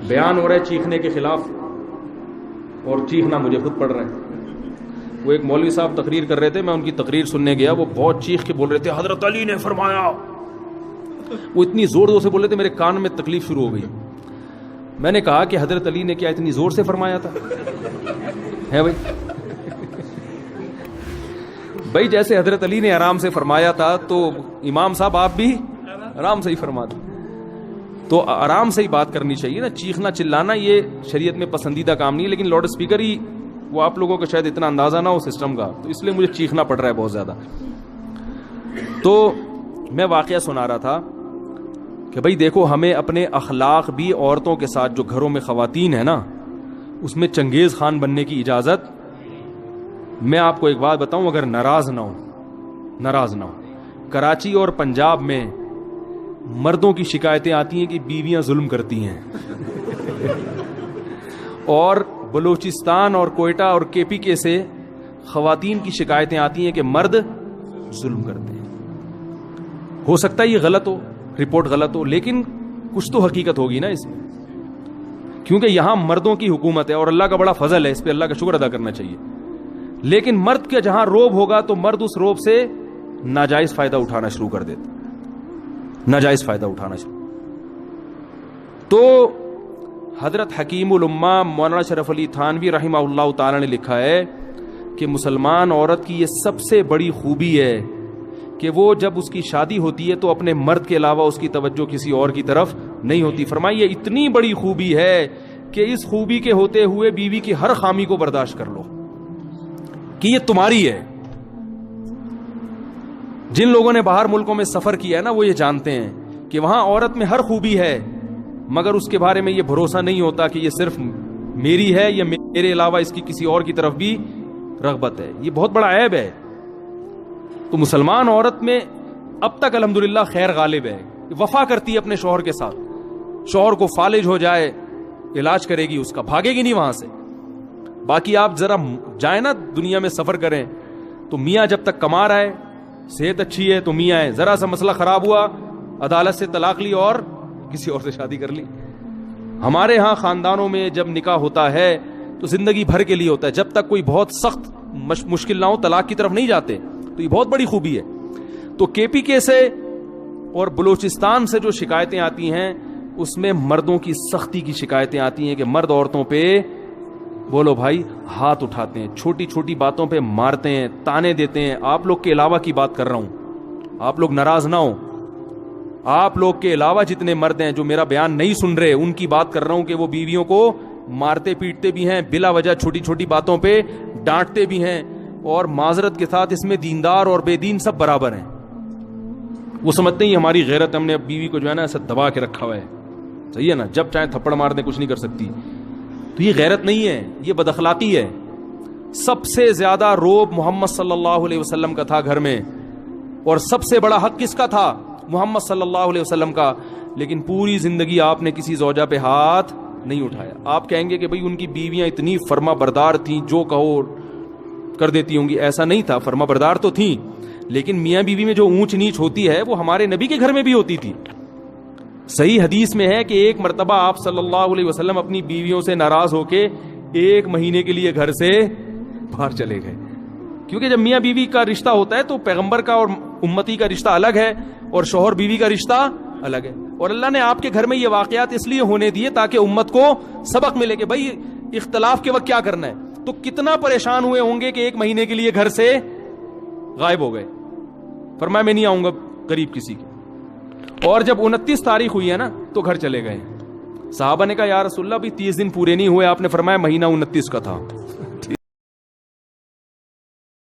بیان ہو رہا ہے چیخنے کے خلاف اور چیخنا مجھے خود پڑ رہا ہے. وہ ایک مولوی صاحب تقریر کر رہے تھے, میں ان کی تقریر سننے گیا, وہ بہت چیخ کے بول رہے تھے حضرت علی نے فرمایا. وہ اتنی زور زور سے بول رہے تھے میرے کان میں تکلیف شروع ہو گئی. میں نے کہا کہ حضرت علی نے کیا اتنی زور سے فرمایا تھا ہے بھائی؟ بھائی جیسے حضرت علی نے آرام سے فرمایا تھا تو امام صاحب آپ بھی آرام سے ہی فرما دیں. تو آرام سے ہی بات کرنی چاہیے نا. چیخنا چلانا یہ شریعت میں پسندیدہ کام نہیں ہے, لیکن لاؤڈ اسپیکر ہی وہ آپ لوگوں کو شاید اتنا اندازہ نہ ہو سسٹم کا, تو اس لیے مجھے چیخنا پڑ رہا ہے بہت زیادہ. تو میں واقعہ سنا رہا تھا کہ بھائی دیکھو, ہمیں اپنے اخلاق بھی عورتوں کے ساتھ جو گھروں میں خواتین ہیں نا, اس میں چنگیز خان بننے کی اجازت. میں آپ کو ایک بات بتاؤں, اگر ناراض نہ ہو, کراچی اور پنجاب میں مردوں کی شکایتیں آتی ہیں کہ بیویاں ظلم کرتی ہیں, اور بلوچستان اور کوئٹہ اور کے پی کے سے خواتین کی شکایتیں آتی ہیں کہ مرد ظلم کرتے ہیں. ہو سکتا ہے یہ غلط ہو, رپورٹ غلط ہو, لیکن کچھ تو حقیقت ہوگی نا اس میں, کیونکہ یہاں مردوں کی حکومت ہے اور اللہ کا بڑا فضل ہے, اس پہ اللہ کا شکر ادا کرنا چاہیے. لیکن مرد کا جہاں روب ہوگا تو مرد اس روب سے ناجائز فائدہ اٹھانا شروع کر دیتے, ناجائز فائدہ اٹھانا شروع. تو حضرت حکیم الامہ مولانا شرف علی تھانوی رحمہ اللہ تعالی نے لکھا ہے کہ مسلمان عورت کی یہ سب سے بڑی خوبی ہے کہ وہ جب اس کی شادی ہوتی ہے تو اپنے مرد کے علاوہ اس کی توجہ کسی اور کی طرف نہیں ہوتی. فرمائی یہ اتنی بڑی خوبی ہے کہ اس خوبی کے ہوتے ہوئے بیوی کی ہر خامی کو برداشت کر لو کہ یہ تمہاری ہے. جن لوگوں نے باہر ملکوں میں سفر کیا ہے نا, وہ یہ جانتے ہیں کہ وہاں عورت میں ہر خوبی ہے, مگر اس کے بارے میں یہ بھروسہ نہیں ہوتا کہ یہ صرف میری ہے یا میرے علاوہ اس کی کسی اور کی طرف بھی رغبت ہے. یہ بہت بڑا عیب ہے. تو مسلمان عورت میں اب تک الحمدللہ خیر غالب ہے, وفا کرتی ہے اپنے شوہر کے ساتھ. شوہر کو فالج ہو جائے علاج کرے گی اس کا, بھاگے گی نہیں وہاں سے. باقی آپ ذرا جائیں نا دنیا میں سفر کریں تو میاں جب تک کما رہا ہے, صحت اچھی ہے, تو میاں ہے, ذرا سا مسئلہ خراب ہوا عدالت سے طلاق لی اور کسی اور سے شادی کر لی. ہمارے ہاں خاندانوں میں جب نکاح ہوتا ہے تو زندگی بھر کے لیے ہوتا ہے, جب تک کوئی بہت سخت مشکل نہ ہو طلاق کی طرف نہیں جاتے. تو یہ بہت بڑی خوبی ہے. تو کے پی کے سے اور بلوچستان سے جو شکایتیں آتی ہیں اس میں مردوں کی سختی کی شکایتیں آتی ہیں کہ مرد عورتوں پہ بولو بھائی ہاتھ اٹھاتے ہیں, چھوٹی چھوٹی باتوں پہ مارتے ہیں, تانے دیتے ہیں. آپ لوگ کے علاوہ کی بات کر رہا ہوں, آپ لوگ ناراض نہ ہو. آپ لوگ کے علاوہ جتنے مرد ہیں جو میرا بیان نہیں سن رہے, ان کی بات کر رہا ہوں کہ وہ بیویوں کو مارتے پیٹتے بھی ہیں, بلا وجہ چھوٹی چھوٹی باتوں پہ ڈانٹتے بھی ہیں, اور معذرت کے ساتھ اس میں دیندار اور بے دین سب برابر ہیں. وہ سمجھتے ہیں ہماری غیرت, ہم نے بیوی کو جو ہے نا ایسا دبا کے رکھا ہوا ہے, صحیح ہے نا, جب چاہے تھپڑ مار دیں کچھ نہیں کر سکتی. تو یہ غیرت نہیں ہے, یہ بد اخلاقی ہے. سب سے زیادہ روب محمد صلی اللہ علیہ وسلم کا تھا گھر میں, اور سب سے بڑا حق کس کا تھا؟ محمد صلی اللہ علیہ وسلم کا. لیکن پوری زندگی آپ نے کسی زوجہ پہ ہاتھ نہیں اٹھایا. آپ کہیں گے کہ بھئی ان کی بیویاں اتنی فرما بردار تھیں, جو کہو کر دیتی ہوں گی. ایسا نہیں تھا, فرما بردار تو تھیں, لیکن میاں بیوی میں جو اونچ نیچ ہوتی ہے وہ ہمارے نبی کے گھر میں بھی ہوتی تھی. صحیح حدیث میں ہے کہ ایک مرتبہ آپ صلی اللہ علیہ وسلم اپنی بیویوں سے ناراض ہو کے 1 مہینے کے لیے گھر سے باہر چلے گئے. کیونکہ جب میاں بیوی کا رشتہ ہوتا ہے تو پیغمبر کا اور امتی کا رشتہ الگ ہے, اور شوہر بیوی کا رشتہ الگ ہے. اور اللہ نے آپ کے گھر میں یہ واقعات اس لیے ہونے دیے تاکہ امت کو سبق ملے کہ بھائی اختلاف کے وقت کیا کرنا ہے. تو کتنا پریشان ہوئے ہوں گے کہ 1 مہینے کے لیے گھر سے غائب ہو گئے. فرمایا میں نہیں آؤں گا قریب کسی کے. اور جب 29 تاریخ ہوئی ہے نا تو گھر چلے گئے. صحابہ نے کہا یا رسول اللہ بھی 30 دن پورے نہیں ہوئے. آپ نے فرمایا مہینہ 29 کا تھا.